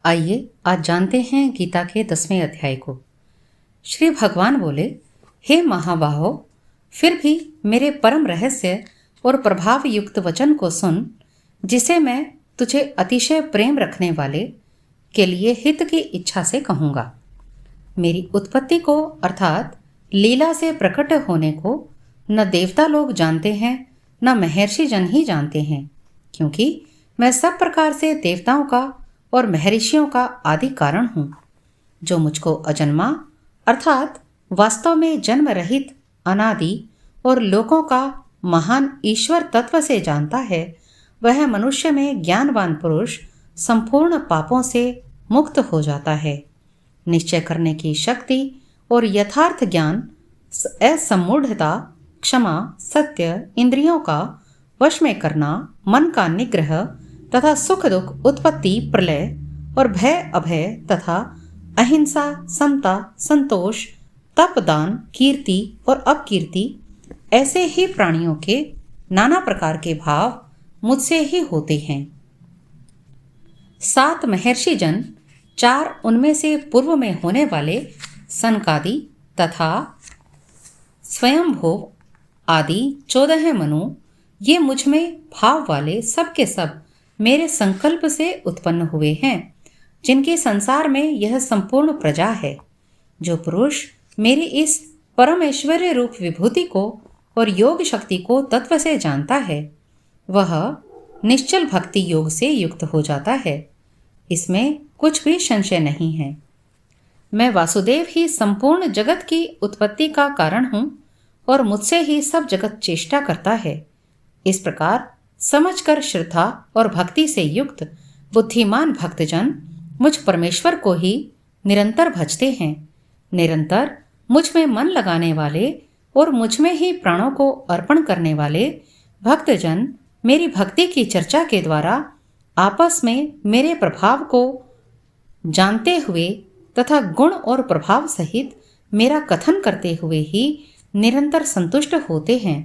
आइए आज जानते हैं गीता के 10वें अध्याय को। श्री भगवान बोले, हे महाबाहो, फिर भी मेरे परम रहस्य और प्रभाव युक्त वचन को सुन, जिसे मैं तुझे अतिशय प्रेम रखने वाले के लिए हित की इच्छा से कहूँगा। मेरी उत्पत्ति को अर्थात लीला से प्रकट होने को न देवता लोग जानते हैं न महर्षि जन ही जानते हैं, क्योंकि मैं सब प्रकार से देवताओं का और महर्षियों का आदि कारण हूँ। जो मुझको अजन्मा अर्थात वास्तव में जन्म रहित अनादि और लोकों का महान ईश्वर तत्व से जानता है, वह मनुष्य में ज्ञानवान पुरुष संपूर्ण पापों से मुक्त हो जाता है। निश्चय करने की शक्ति और यथार्थ ज्ञान, असम्मूढ़ता, क्षमा, सत्य, इंद्रियों का वश में करना, मन का निग्रह तथा सुख दुख, उत्पत्ति, प्रलय और भय अभय तथा अहिंसा, समता, संतोष, तप, दान, कीर्ति और अपकीर्ति, ऐसे ही प्राणियों के नाना प्रकार के भाव मुझसे ही होते हैं। 7 महर्षि जन, 4 उनमें से पूर्व में होने वाले सनकादि तथा स्वयंभुव आदि 14 मनु, ये मुझ में भाव वाले सब के सब मेरे संकल्प से उत्पन्न हुए हैं, जिनके संसार में यह संपूर्ण प्रजा है। जो पुरुष मेरी इस परम ऐश्वर्य रूप विभूति को और योग शक्ति को तत्व से जानता है, वह निश्चल भक्ति योग से युक्त हो जाता है। इसमें कुछ भी संशय नहीं है। मैं वासुदेव ही संपूर्ण जगत की उत्पत्ति का कारण हूँ और मुझसे ही सब जगत चेष्टा करता है। इस प्रकार समझकर श्रद्धा और भक्ति से युक्त बुद्धिमान भक्तजन मुझ परमेश्वर को ही निरंतर भजते हैं। निरंतर मुझ में मन लगाने वाले और मुझ में ही प्राणों को अर्पण करने वाले भक्तजन मेरी भक्ति की चर्चा के द्वारा आपस में मेरे प्रभाव को जानते हुए तथा गुण और प्रभाव सहित मेरा कथन करते हुए ही निरंतर संतुष्ट होते हैं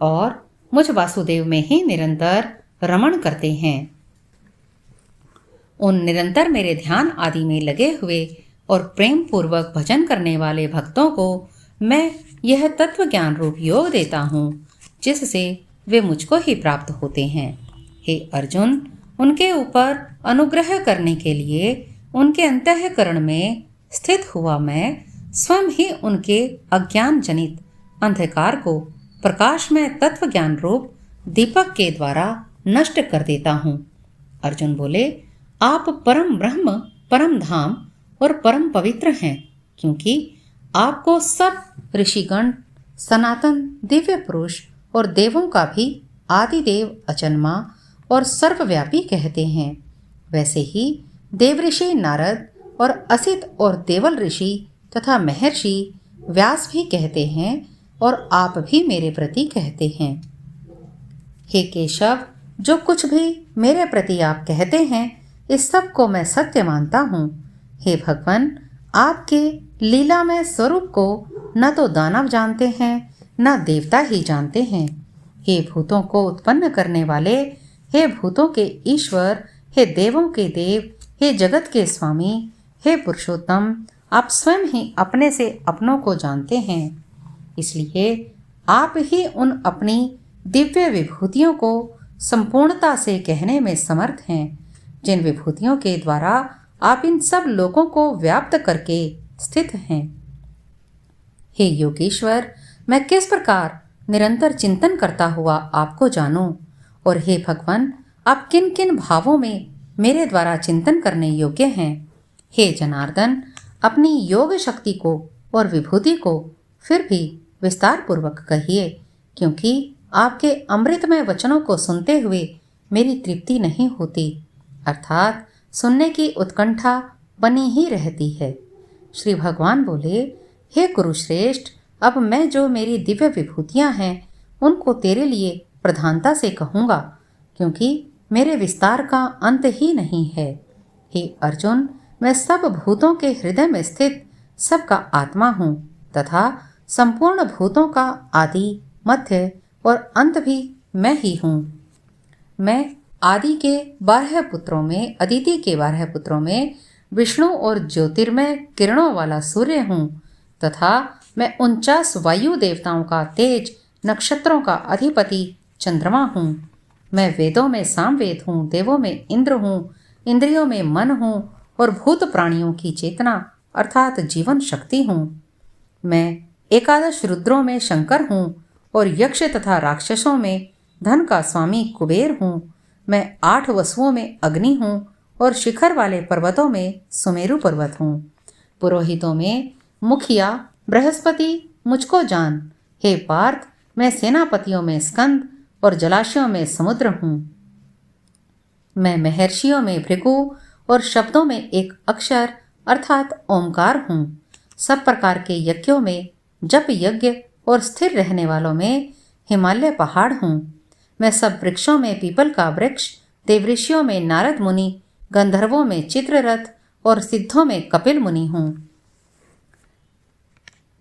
और मुझ वासुदेव में ही निरंतर रमण करते हैं। उन निरंतर मेरे ध्यान आदि में लगे हुए और प्रेम पूर्वक भजन करने वाले भक्तों को मैं यह तत्व ज्ञान रूप योग देता हूँ, जिससे वे मुझको ही प्राप्त होते हैं। हे अर्जुन, उनके ऊपर अनुग्रह करने के लिए उनके अंतःकरण में स्थित हुआ मैं स्वयं ही उनके अज्ञान जनित अंधकार को प्रकाश में तत्व ज्ञान रूप दीपक के द्वारा नष्ट कर देता हूँ। अर्जुन बोले, आप परम ब्रह्म, परम धाम और परम पवित्र हैं, क्योंकि आपको सब ऋषिगण, सनातन दिव्य पुरुष और देवों का भी आदिदेव, अजन्मा और सर्वव्यापी कहते हैं। वैसे ही देवऋषि नारद और असित और देवल ऋषि तथा महर्षि व्यास भी कहते हैं और आप भी मेरे प्रति कहते हैं। हे केशव, जो कुछ भी मेरे प्रति आप कहते हैं, इस सब को मैं सत्य मानता हूँ। हे भगवान, आपके लीलामय स्वरूप को न तो दानव जानते हैं न देवता ही जानते हैं। हे भूतों को उत्पन्न करने वाले, हे भूतों के ईश्वर, हे देवों के देव, हे जगत के स्वामी, हे पुरुषोत्तम, आप स्वयं ही अपने से अपनों को जानते हैं। इसलिए आप ही उन अपनी दिव्य विभूतियों को संपूर्णता से कहने में समर्थ हैं, जिन विभूतियों के द्वारा आप इन सब लोगों को व्याप्त करके स्थित हैं। हे योगेश्वर, मैं किस प्रकार निरंतर चिंतन करता हुआ आपको जानूं, और हे भगवान, आप किन किन भावों में मेरे द्वारा चिंतन करने योग्य हैं। हे जनार्दन, अपनी योग शक्ति को और विभूति को फिर भी विस्तार पूर्वक कहिए, क्योंकि आपके अमृतमय वचनों को सुनते हुए मेरी तृप्ति नहीं होती, अर्थात सुनने की उत्कंठा बनी ही रहती है। श्री भगवान बोले, हे कुरुश्रेष्ठ, अब मैं जो मेरी दिव्य विभूतियाँ हैं उनको तेरे लिए प्रधानता से कहूँगा, क्योंकि मेरे विस्तार का अंत ही नहीं है। हे अर्जुन, मैं सब भूतों के हृदय में स्थित सबका आत्मा हूँ तथा संपूर्ण भूतों का आदि, मध्य और अंत भी मैं ही हूँ। मैं आदि के 12 पुत्रों में, अदिति के 12 पुत्रों में विष्णु और ज्योतिर्मय किरणों वाला सूर्य हूँ तथा मैं 49 वायु देवताओं का तेज, नक्षत्रों का अधिपति चंद्रमा हूँ। मैं वेदों में सामवेद हूँ, देवों में इंद्र हूँ, इंद्रियों में मन हूँ और भूत प्राणियों की चेतना अर्थात जीवन शक्ति हूँ। मैं 11 रुद्रों में शंकर हूँ और यक्ष तथा राक्षसों में धन का स्वामी कुबेर हूँ। मैं 8 वसुओं में अग्नि हूँ और शिखर वाले पर्वतों में सुमेरु पर्वत हूँ। पुरोहितों में मुखिया बृहस्पति मुझको जान। हे पार्थ, मैं सेनापतियों में स्कंद और जलाशयों में समुद्र हूँ। मैं महर्षियों में भृगु और शब्दों में एक अक्षर अर्थात ओमकार हूँ। सब प्रकार के यज्ञों में जप यज्ञ और स्थिर रहने वालों में हिमालय पहाड़ हूँ। मैं सब वृक्षों में पीपल का वृक्ष, देवऋषियों में नारद मुनि, गंधर्वों में चित्ररथ और सिद्धों में कपिल मुनि हूँ।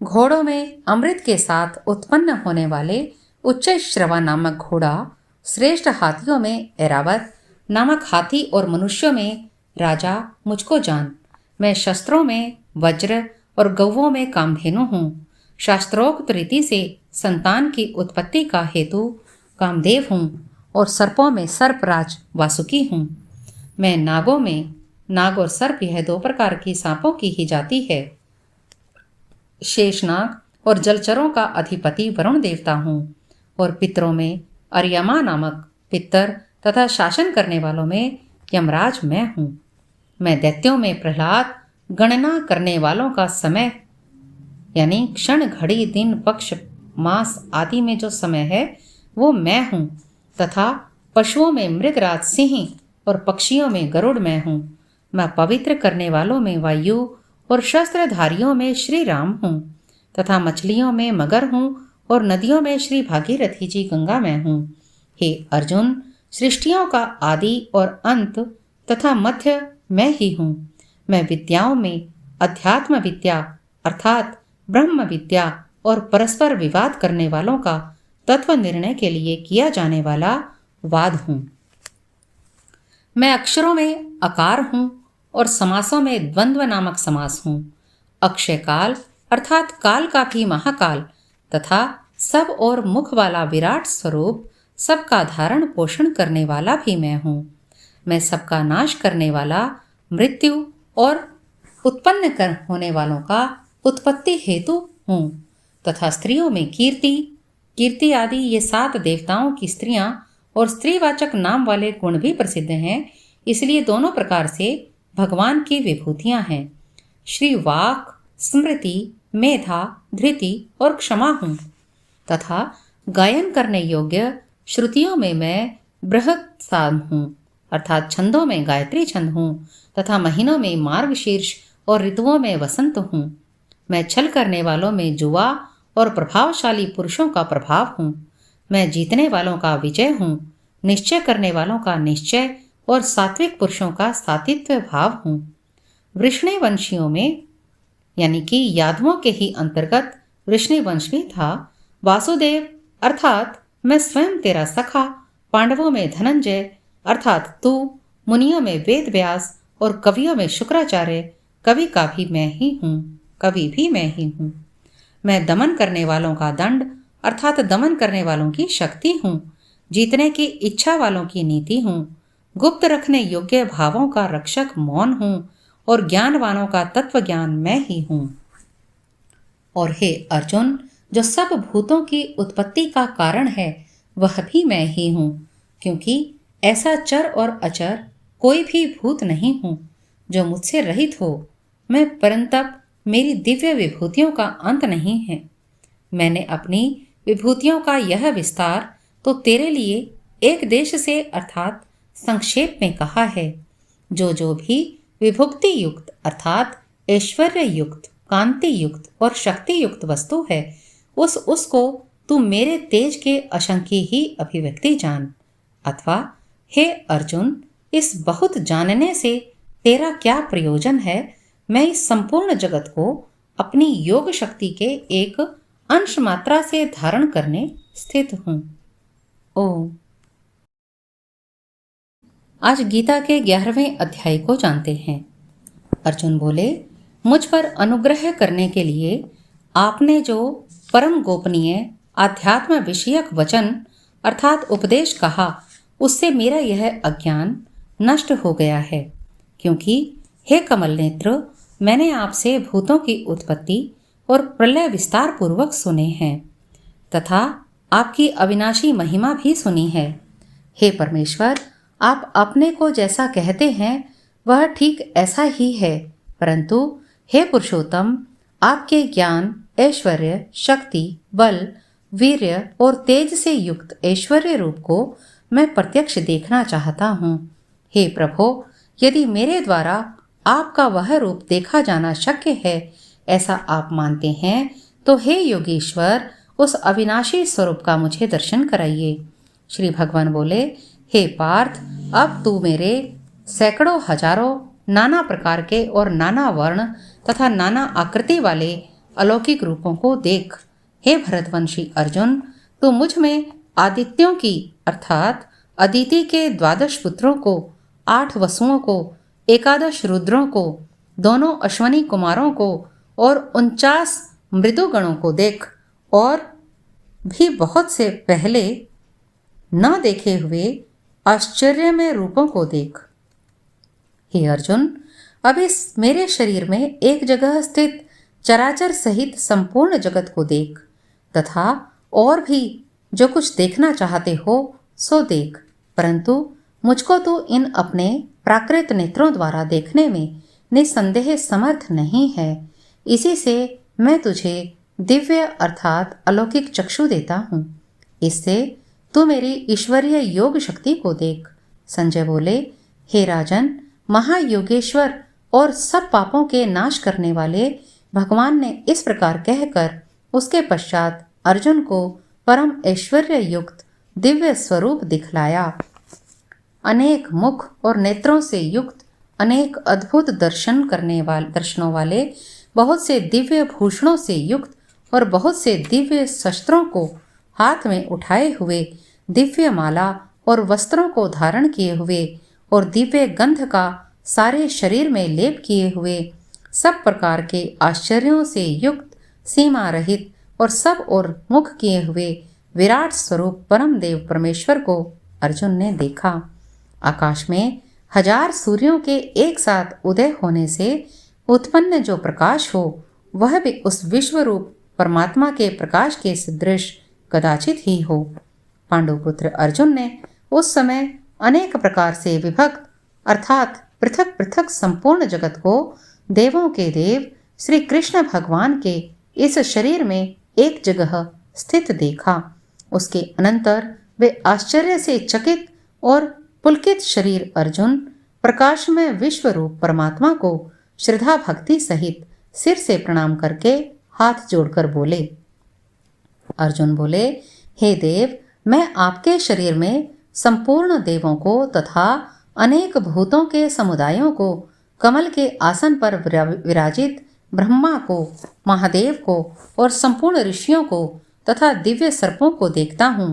घोड़ों में अमृत के साथ उत्पन्न होने वाले उच्च श्रवा नामक घोड़ा, श्रेष्ठ हाथियों में ऐरावत नामक हाथी और मनुष्यों में राजा मुझको जान। मैं शस्त्रों में वज्र और गौवों में कामधेनु हूँ। शास्त्रोक्त रीति से संतान की उत्पत्ति का हेतु कामदेव हूँ और सर्पों में सर्पराज वासुकी हूँ। मैं नागों में नाग और सर्प, यह 2 प्रकार की सांपों की ही जाति है। शेषनाग और जलचरों का अधिपति वरुण देवता हूँ और पितरों में अर्यमा नामक पितर तथा शासन करने वालों में यमराज मैं हूँ। मैं दैत्यों में प्रहलाद, गणना करने वालों का समय यानी क्षण, घड़ी, दिन, पक्ष, मास आदि में जो समय है वो मैं हूँ तथा पशुओं में मृगराज सिंह और पक्षियों में गरुड़ मैं हूँ। मैं पवित्र करने वालों में वायु और शस्त्रधारियों में श्री राम हूँ तथा मछलियों में मगर हूँ और नदियों में श्री भागीरथी जी गंगा मैं हूँ। हे अर्जुन, सृष्टियों का आदि और अंत तथा मध्य मैं ही हूँ। मैं विद्याओं में अध्यात्म विद्या अर्थात ब्रह्म विद्या और परस्पर विवाद करने वालों का तत्व निर्णय के लिए किया जाने वाला वाद हूँ। मैं अक्षरों में अकार हूँ और समासों में द्वंद्व नामक समास हूँ। अक्षय काल अर्थात काल का भी महाकाल तथा सब और मुख वाला विराट स्वरूप, सबका धारण पोषण करने वाला भी मैं हूँ। मैं सबका नाश करने वाला, मृत्यु और उत्पन्न होने वालों का उत्पत्ति हेतु हूँ तथा स्त्रियों में कीर्ति आदि ये 7 देवताओं की स्त्रियां और स्त्रीवाचक नाम वाले गुण भी प्रसिद्ध हैं, इसलिए दोनों प्रकार से भगवान की विभूतियां हैं। श्री वाक, स्मृति, मेधा, धृति और क्षमा हूँ तथा गायन करने योग्य श्रुतियों में मैं बृहत साम हूँ अर्थात छंदों में गायत्री छंद हूँ तथा महीनों में मार्गशीर्ष और ऋतुओं में वसंत हूँ। मैं छल करने वालों में जुआ और प्रभावशाली पुरुषों का प्रभाव हूँ। मैं जीतने वालों का विजय हूँ, निश्चय करने वालों का निश्चय और सात्विक पुरुषों का सात्वित्व भाव हूँ। वृष्णि वंशियों में यानी कि यादवों के ही अंतर्गत वृष्णि वंश भी था। वासुदेव अर्थात मैं स्वयं तेरा सखा, पांडवों में धनंजय अर्थात तू, मुनियों में वेद व्यास और कवियों में शुक्राचार्य, कवि का भी मैं ही हूँ, कवि भी मैं ही हूँ। मैं दमन करने वालों का दंड अर्थात दमन करने वालों की शक्ति हूँ, जीतने की इच्छा वालों की नीति हूँ, गुप्त रखने योग्य भावों का रक्षक मौन हूँ और ज्ञानवानों का तत्व ज्ञान मैं ही हूँ। और हे अर्जुन, जो सब भूतों की उत्पत्ति का कारण है वह भी मैं ही हूँ, क्योंकि ऐसा चर और अचर कोई भी भूत नहीं हूँ जो मुझसे रहित हो। मैं परंतप मेरी दिव्य विभूतियों का अंत नहीं है। मैंने अपनी विभूतियों का यह विस्तार तो तेरे लिए एक देश से अर्थात संक्षेप में कहा है। जो भी विभुक्ति युक्त अर्थात ऐश्वर्य युक्त, कांति युक्त और शक्ति युक्त वस्तु है उसको तू मेरे तेज के असंख्य ही अभिव्यक्ति जान। अथवा हे अर्जुन, इस बहुत जानने से तेरा क्या प्रयोजन है? मैं इस संपूर्ण जगत को अपनी योग शक्ति के एक अंश मात्रा से धारण करने स्थित हूँ। ओम। आज गीता के 11वें अध्याय को जानते हैं। अर्जुन बोले, मुझ पर अनुग्रह करने के लिए आपने जो परम गोपनीय आध्यात्म विषयक वचन अर्थात उपदेश कहा, उससे मेरा यह अज्ञान नष्ट हो गया है। क्योंकि हे कमल नेत्र, मैंने आपसे भूतों की उत्पत्ति और प्रलय विस्तार पूर्वक सुने हैं तथा आपकी अविनाशी महिमा भी सुनी है। हे परमेश्वर, आप अपने को जैसा कहते हैं वह ठीक ऐसा ही है, परंतु हे पुरुषोत्तम, आपके ज्ञान, ऐश्वर्य, शक्ति, बल, वीर्य और तेज से युक्त ऐश्वर्य रूप को मैं प्रत्यक्ष देखना चाहता हूँ। हे प्रभो, यदि मेरे द्वारा आपका वह रूप देखा जाना शक्य है, ऐसा आप मानते हैं, तो हे योगेश्वर, उस अविनाशी स्वरूप का मुझे दर्शन कराइए। श्री भगवान बोले, हे पार्थ, अब तू मेरे सैकड़ों हजारों नाना प्रकार के और नाना वर्ण तथा नाना आकृति वाले अलौकिक रूपों को देख। हे भरतवंशी अर्जुन, तू मुझ में आदित्यों की अर्थात अदिति के 12 पुत्रों को, 8 वसुओं को, 11 रुद्रों को, दोनों अश्वनी कुमारों को और 49 मृदुगणों को देख, और भी बहुत से पहले न देखे हुए आश्चर्यमय रूपों को देख। हे अर्जुन, अब इस मेरे शरीर में एक जगह स्थित चराचर सहित संपूर्ण जगत को देख तथा और भी जो कुछ देखना चाहते हो सो देख, परंतु मुझको तो इन अपने प्राकृत नेत्रों द्वारा देखने में निसंदेह समर्थ नहीं है। इसी से मैं तुझे दिव्य अर्थात अलौकिक चक्षु देता हूँ। इससे तू मेरी ईश्वरीय योग शक्ति को देख। संजय बोले, हे राजन, महायोगेश्वर और सब पापों के नाश करने वाले भगवान ने इस प्रकार कहकर उसके पश्चात अर्जुन को परम ऐश्वर्य युक्त दिव्य स्वरूप दिखलाया। अनेक मुख और नेत्रों से युक्त, अनेक अद्भुत दर्शनों वाले, बहुत से दिव्य भूषणों से युक्त और बहुत से दिव्य शस्त्रों को हाथ में उठाए हुए, दिव्य माला और वस्त्रों को धारण किए हुए और दिव्य गंध का सारे शरीर में लेप किए हुए, सब प्रकार के आश्चर्यों से युक्त, सीमा रहित और सब और मुख किए हुए विराट स्वरूप परम देव परमेश्वर को अर्जुन ने देखा। आकाश में 1000 सूर्यों के एक साथ उदय होने से उत्पन्न जो प्रकाश हो, वह भी उस विश्व रूप परमात्मा के प्रकाश के सदृश कदाचित ही हो। पांडुपुत्र अर्जुन ने उस समय अनेक प्रकार से विभक्त अर्थात पृथक पृथक संपूर्ण जगत को देवों के देव श्री कृष्ण भगवान के इस शरीर में एक जगह स्थित देखा। उसके अनंतर वे आश्चर्य से चकित और पुलकित शरीर अर्जुन प्रकाशमय विश्व रूप परमात्मा को श्रद्धा भक्ति सहित सिर से प्रणाम करके हाथ जोड़कर बोले। अर्जुन बोले, हे देव, मैं आपके शरीर में संपूर्ण देवों को तथा अनेक भूतों के समुदायों को, कमल के आसन पर विराजित ब्रह्मा को, महादेव को और संपूर्ण ऋषियों को तथा दिव्य सर्पों को देखता हूँ।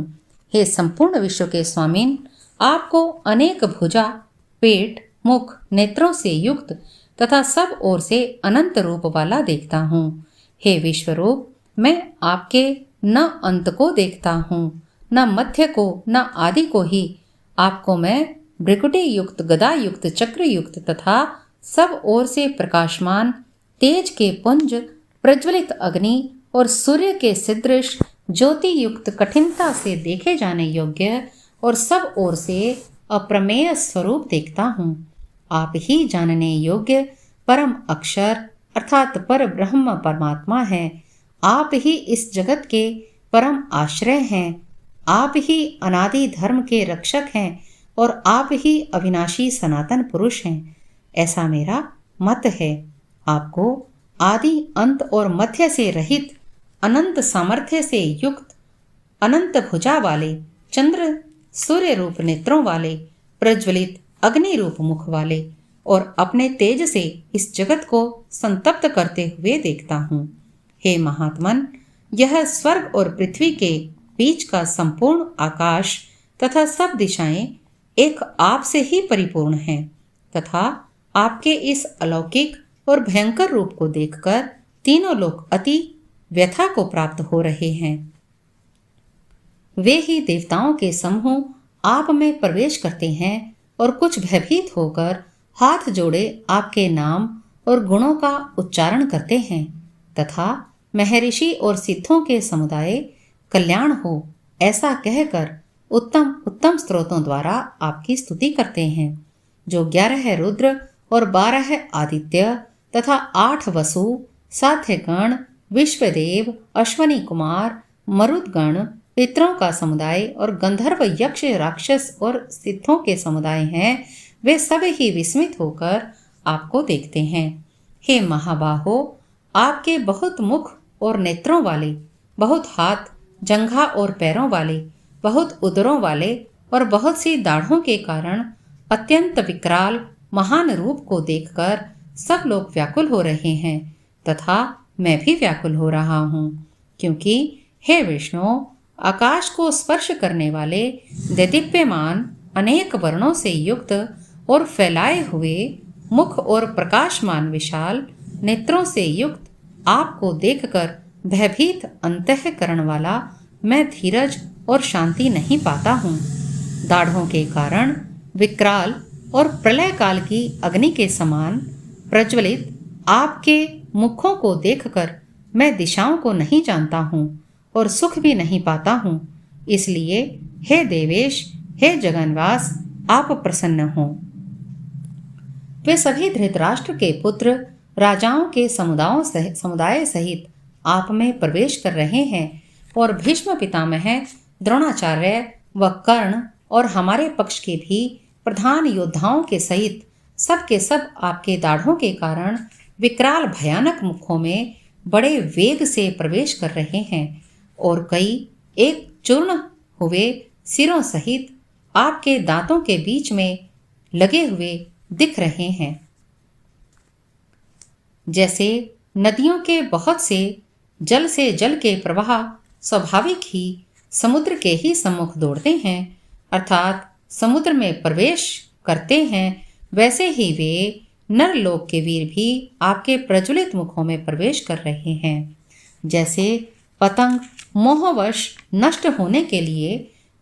हे संपूर्ण विश्व के स्वामीन, आपको अनेक भुजा, पेट, मुख, नेत्रों से युक्त तथा सब ओर से अनंत रूप वाला देखता हूँ। हे विश्वरूप, मैं आपके न अंत को देखता हूँ, न मध्य को, न आदि को ही। आपको मैं भ्रिकुटी युक्त, गदा युक्त, चक्र युक्त तथा सब ओर से प्रकाशमान, तेज के पुंज, प्रज्वलित अग्नि और सूर्य के सदृश ज्योति युक्त, कठिनता से देखे जाने योग्य और सब ओर से अप्रमेय स्वरूप देखता हूँ। आप ही जानने योग्य परम अक्षर अर्थात पर ब्रह्म परमात्मा है। आप ही इस जगत के परम आश्रय हैं। आप ही अनादि धर्म के रक्षक हैं और आप ही अविनाशी सनातन पुरुष हैं, ऐसा मेरा मत है। आपको आदि अंत और मध्य से रहित, अनंत सामर्थ्य से युक्त, अनंत भुजा वाले, चंद्र सूर्य रूप नेत्रों वाले, प्रज्वलित अग्नि रूप मुख वाले और अपने तेज से इस जगत को संतप्त करते हुए देखता हूँ। हे महात्मन, यह स्वर्ग और पृथ्वी के बीच का संपूर्ण आकाश तथा सब दिशाएं एक आप से ही परिपूर्ण हैं तथा आपके इस अलौकिक और भयंकर रूप को देखकर तीनों लोग अति व्यथा को प्राप्त हो रहे हैं। वे ही देवताओं के समूह आप में प्रवेश करते हैं और कुछ भयभीत होकर हाथ जोड़े आपके नाम और गुणों का उच्चारण करते हैं तथा महर्षि और सिद्धों के समुदाय कल्याण हो ऐसा कहकर उत्तम उत्तम स्त्रोतों द्वारा आपकी स्तुति करते हैं। जो 11 रुद्र और 12 आदित्य तथा 8 वसु, साध्यगण, विश्वदेव, अश्वनी कुमार, मरुदगण, पितरों का समुदाय और गंधर्व, यक्ष, राक्षस और सिद्धों के समुदाय हैं, वे सब ही विस्मित होकर आपको देखते हैं। हे महाबाहो, आपके बहुत मुख और नेत्रों वाले, बहुत हाथ, जंघा और पैरों वाले, बहुत उदरों वाले और बहुत सी दाढ़ों के कारण अत्यंत विकराल महान रूप को देखकर सब लोग व्याकुल हो रहे हैं तथा मैं भी व्याकुल हो रहा हूँ, क्योंकि हे विष्णु, आकाश को स्पर्श करने वाले दैदीप्यमान अनेक वर्णों से युक्त और फैलाए हुए मुख और प्रकाशमान विशाल नेत्रों से युक्त आपको देखकर भयभीत अंतःकरण वाला मैं धीरज और शांति नहीं पाता हूँ। दाढ़ों के कारण विकराल और प्रलय काल की अग्नि के समान प्रज्वलित आपके मुखों को देखकर मैं दिशाओं को नहीं जानता हूँ और सुख भी नहीं पाता हूँ। इसलिए हे देवेश, हे जगन्वास, आप प्रसन्न हो। वे सभी धृतराष्ट्र के पुत्र राजाओं के समुदाय सहित आप में प्रवेश कर रहे हैं और भीष्म पितामह, द्रोणाचार्य व कर्ण और हमारे पक्ष के भी प्रधान योद्धाओं के सहित सब के सब आपके दाढ़ों के कारण विकराल भयानक मुखों में बड़े वेग से प्रवेश कर रहे हैं और कई एक चूर्ण हुए सिरों सहित आपके दांतों के बीच में लगे हुए दिख रहे हैं। जैसे नदियों के बहुत से जल के प्रवाह स्वाभाविक ही समुद्र के ही सम्मुख दौड़ते हैं, अर्थात समुद्र में प्रवेश करते हैं, वैसे ही वे नरलोक के वीर भी आपके प्रज्वलित मुखों में प्रवेश कर रहे हैं। जैसे पतंग मोहवश नष्ट होने के लिए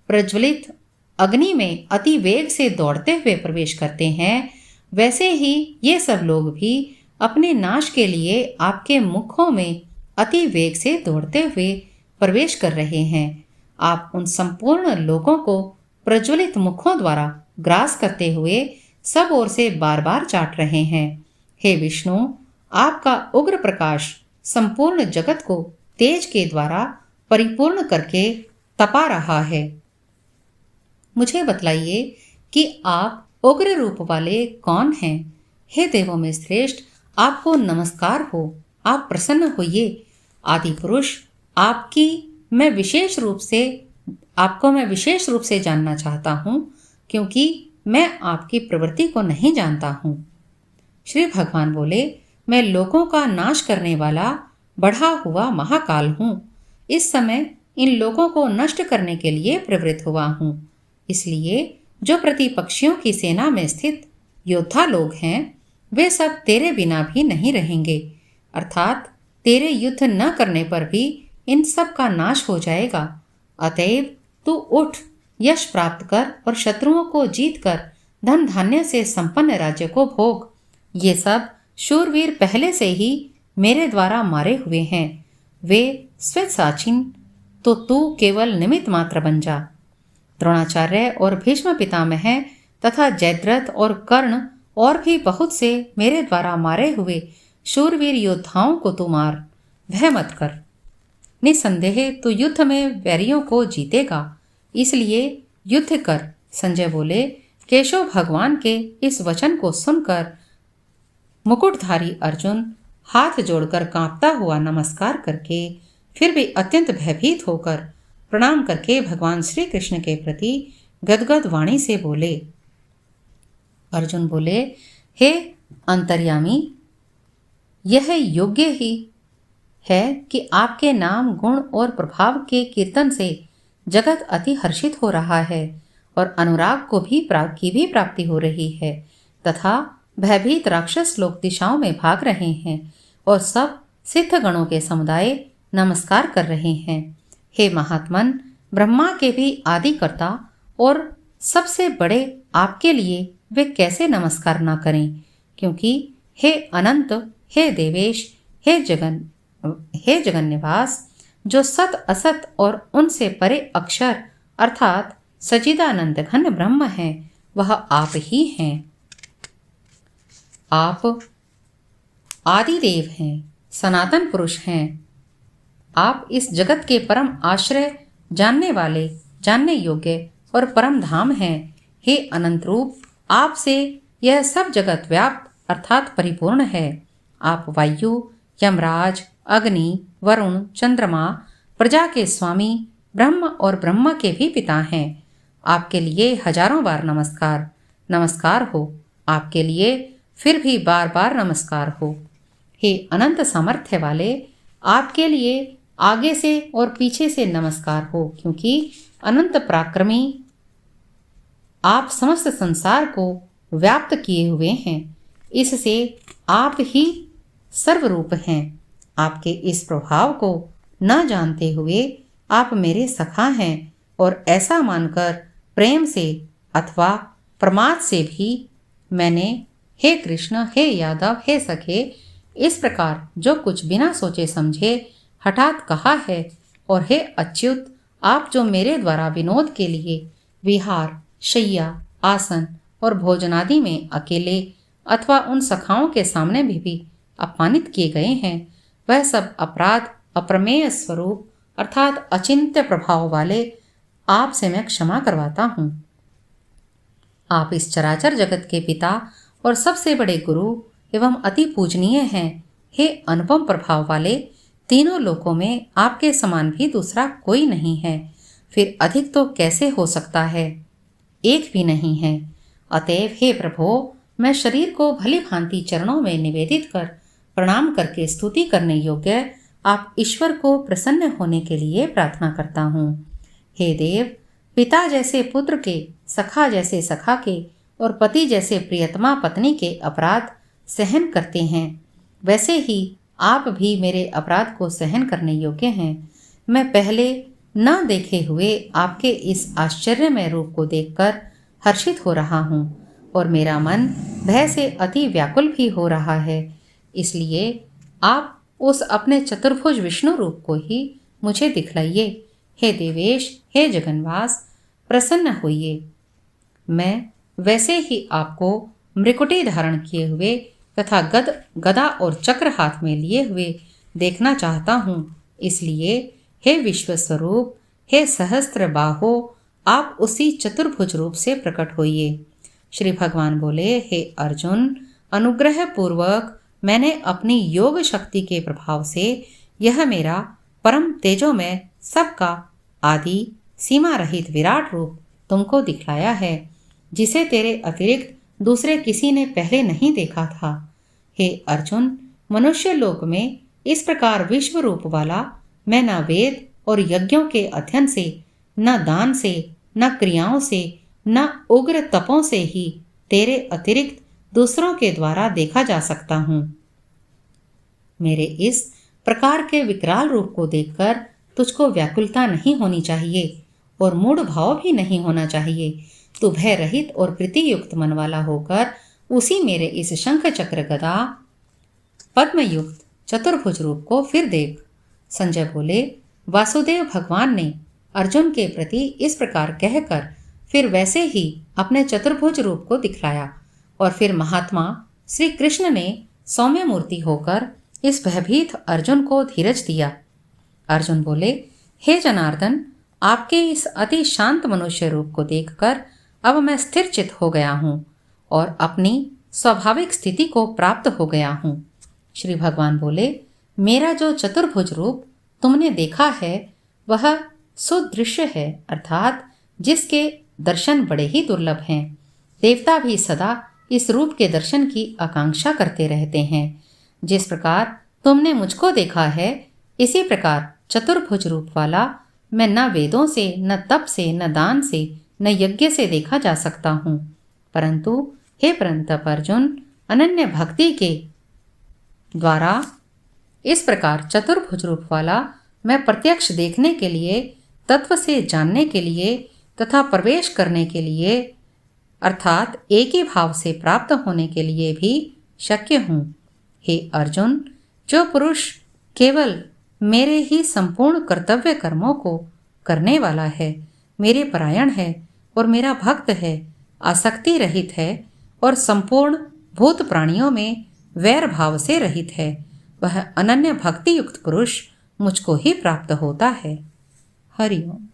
प्रज्वलित अग्नि में अति वेग से दौड़ते हुए प्रवेश करते हैं, वैसे ही ये सब लोग भी अपने नाश के लिए आपके मुखों में अति वेग से दौड़ते हुए प्रवेश कर रहे हैं। आप उन संपूर्ण लोगों को प्रज्वलित मुखों द्वारा ग्रास करते हुए सब ओर से बार बार चाट रहे हैं। हे विष्णु, आपका उग्र प्रकाश संपूर्ण जगत को तेज के द्वारा परिपूर्ण करके तपा रहा है। मुझे बतलाइए कि आप उग्र रूप वाले कौन हैं? हे देवों में श्रेष्ठ, आपको नमस्कार हो, आप प्रसन्न होइए। आदि पुरुष, आपको मैं विशेष रूप से जानना चाहता हूँ, क्योंकि मैं आपकी प्रवृत्ति को नहीं जानता हूँ। श्री भगवान बोले, मैं लोगों का नाश करने वाला बढ़ा हुआ महाकाल हूँ। इस समय इन लोगों को नष्ट करने के लिए प्रवृत्त हुआ हूँ। इसलिए जो प्रतिपक्षियों की सेना में स्थित योद्धा लोग हैं, वे सब तेरे बिना भी नहीं रहेंगे, अर्थात तेरे युद्ध न करने पर भी इन सब का नाश हो जाएगा। अतएव तू उठ, यश प्राप्त कर और शत्रुओं को जीत कर धन धान्य से संपन्न राज्य को भोग। ये सब शूरवीर पहले से ही मेरे द्वारा मारे हुए हैं, वे स्वेच्छाचीन, तो तू केवल निमित्त मात्र बन जा। द्रोणाचार्य और भीष्म पितामह तथा जयद्रथ और कर्ण और भी बहुत से मेरे द्वारा मारे हुए शूरवीर योद्धाओं को तू मार, भय मत कर। निसंदेह तू युद्ध में वैरियों को जीतेगा, इसलिए युद्ध कर। संजय बोले। केशव भगवान के इस वचन को सुनकर मुकुटधारी अर्जुन हाथ जोड़कर कांपता हुआ नमस्कार करके फिर भी अत्यंत भयभीत होकर प्रणाम करके भगवान श्री कृष्ण के प्रति गदगद वाणी से बोले। अर्जुन बोले, हे अंतर्यामी, यह योग्य ही है कि आपके नाम, गुण और प्रभाव के कीर्तन से जगत अति हर्षित हो रहा है और अनुराग को भी प्राप्ति हो रही है तथा भयभीत राक्षस लोग दिशाओं में भाग रहे हैं और सब सिद्ध गणों के समुदाय नमस्कार कर रहे हैं। हे महात्मन, ब्रह्मा के भी आदिकर्ता और सबसे बड़े आपके लिए वे कैसे नमस्कार ना करें, क्योंकि हे अनंत, हे देवेश, हे जगन निवास, जो सत असत और उनसे परे अक्षर अर्थात सच्चिदानंद घन ब्रह्म है, वह आप ही हैं। आप आदिदेव हैं, सनातन पुरुष हैं। आप इस जगत के परम आश्रय, जानने वाले, जानने योग्य और परम धाम हैं। हे अनंत रूप, आपसे यह सब जगत व्याप्त अर्थात परिपूर्ण है। आप वायु, यमराज, अग्नि, वरुण, चंद्रमा, प्रजा के स्वामी, ब्रह्म और ब्रह्मा के भी पिता हैं। आपके लिए हजारों बार नमस्कार, नमस्कार हो। आपके लिए फिर भी बार बार नमस्कार हो। हे अनंत सामर्थ्य वाले, आपके लिए आगे से और पीछे से नमस्कार हो, क्योंकि अनंत पराक्रमी आप समस्त संसार को व्याप्त किए हुए हैं। इससे आप ही सर्वरूप हैं। आपके इस प्रभाव को न जानते हुए आप मेरे सखा हैं और ऐसा मानकर प्रेम से अथवा प्रमाद से भी मैंने हे कृष्ण, हे यादव, हे सखे, इस प्रकार जो कुछ बिना सोचे समझे हठात कहा है। और हे अच्युत, आप जो मेरे द्वारा विनोद के लिए विहार, शैया, आसन और भोजनादि में अकेले अथवा उन सखाओं के सामने भी अपमानित किए गए हैं, वह सब अपराध अप्रमेय स्वरूप अर्थात अचिंत्य प्रभाव वाले आपसे मैं क्षमा करवाता हूँ। आप इस चराचर जगत के पिता और सबसे बड़े गुरु एवं अति पूजनीय हैं। हे अनुपम प्रभाव वाले, तीनों लोकों में आपके समान भी दूसरा कोई नहीं है, फिर अधिक तो कैसे हो सकता है, एक भी नहीं है। अतएव हे प्रभो, मैं शरीर को भली भांति चरणों में निवेदित कर प्रणाम करके स्तुति करने योग्य आप ईश्वर को प्रसन्न होने के लिए प्रार्थना करता हूँ। हे देव, पिता जैसे पुत्र के, सखा जैसे सखा के और पति जैसे प्रियतमा पत्नी के अपराध सहन करते हैं, वैसे ही आप भी मेरे अपराध को सहन करने योग्य हैं। मैं पहले न देखे हुए आपके इस आश्चर्यमय रूप को देखकर हर्षित हो रहा हूँ और मेरा मन भय से अति व्याकुल भी हो रहा है। इसलिए आप उस अपने चतुर्भुज विष्णु रूप को ही मुझे दिखलाइए। हे देवेश, हे जगन्वास, प्रसन्न होइए। मैं वैसे ही आपको मृकुटी धारण किए हुए तथा गदा और चक्र हाथ में लिए हुए देखना चाहता हूँ। इसलिए हे विश्वस्वरूप, हे सहस्त्र बाहो, आप उसी चतुर्भुज रूप से प्रकट होइए। श्री भगवान बोले, हे अर्जुन, अनुग्रह पूर्वक मैंने अपनी योग शक्ति के प्रभाव से यह मेरा परम तेजोमय सबका आदि सीमा रहित विराट रूप तुमको दिखलाया है, जिसे तेरे अतिरिक्त दूसरे किसी ने पहले नहीं देखा था। हे अर्जुन, मनुष्य लोक में इस प्रकार विश्व रूप वाला मैं न वेद और यज्ञों के अध्ययन से, न दान से, न क्रियाओं से, न उग्र तपों से ही तेरे अतिरिक्त दूसरों के द्वारा देखा जा सकता हूँ। मेरे इस प्रकार के विकराल रूप को देखकर तुझको व्याकुलता नहीं होनी चाहिए और मूढ़ भाव भी नहीं होना चाहिए। तू भय रहित और प्रीति युक्त मन वाला होकर उसी मेरे इस शंख चक्र गदा पद्म युक्त चतुर्भुज रूप को फिर देख। संजय बोले, वासुदेव भगवान ने अर्जुन के प्रति इस प्रकार कहकर फिर वैसे ही अपने चतुर्भुज रूप को दिखलाया और फिर महात्मा श्री कृष्ण ने सौम्य मूर्ति होकर इस भयभीत अर्जुन को धीरज दिया। अर्जुन बोले, हे जनार्दन, आपके इस अति शांत मनुष्य रूप को देखकर अब मैं स्थिर चित हो गया हूँ और अपनी स्वाभाविक स्थिति को प्राप्त हो गया हूँ। श्री भगवान बोले, मेरा जो चतुर्भुज रूप तुमने देखा है वह सुदृश्य है, अर्थात जिसके दर्शन बड़े ही दुर्लभ हैं। देवता भी सदा इस रूप के दर्शन की आकांक्षा करते रहते हैं। जिस प्रकार तुमने मुझको देखा है, इसी प्रकार चतुर्भुज रूप वाला मैं न वेदों से, न तप से, न दान से, न यज्ञ से देखा जा सकता हूँ, परंतु हे परंतप अर्जुन, अनन्य भक्ति के द्वारा इस प्रकार चतुर्भुज रूप वाला मैं प्रत्यक्ष देखने के लिए, तत्व से जानने के लिए तथा प्रवेश करने के लिए अर्थात एक ही भाव से प्राप्त होने के लिए भी शक्य हूँ। हे अर्जुन, जो पुरुष केवल मेरे ही संपूर्ण कर्तव्य कर्मों को करने वाला है, मेरे परायण है और मेरा भक्त है, आसक्ति रहित है और संपूर्ण भूत प्राणियों में वैर भाव से रहित है, वह अनन्य भक्ति युक्त पुरुष मुझको ही प्राप्त होता है। हरि ओम।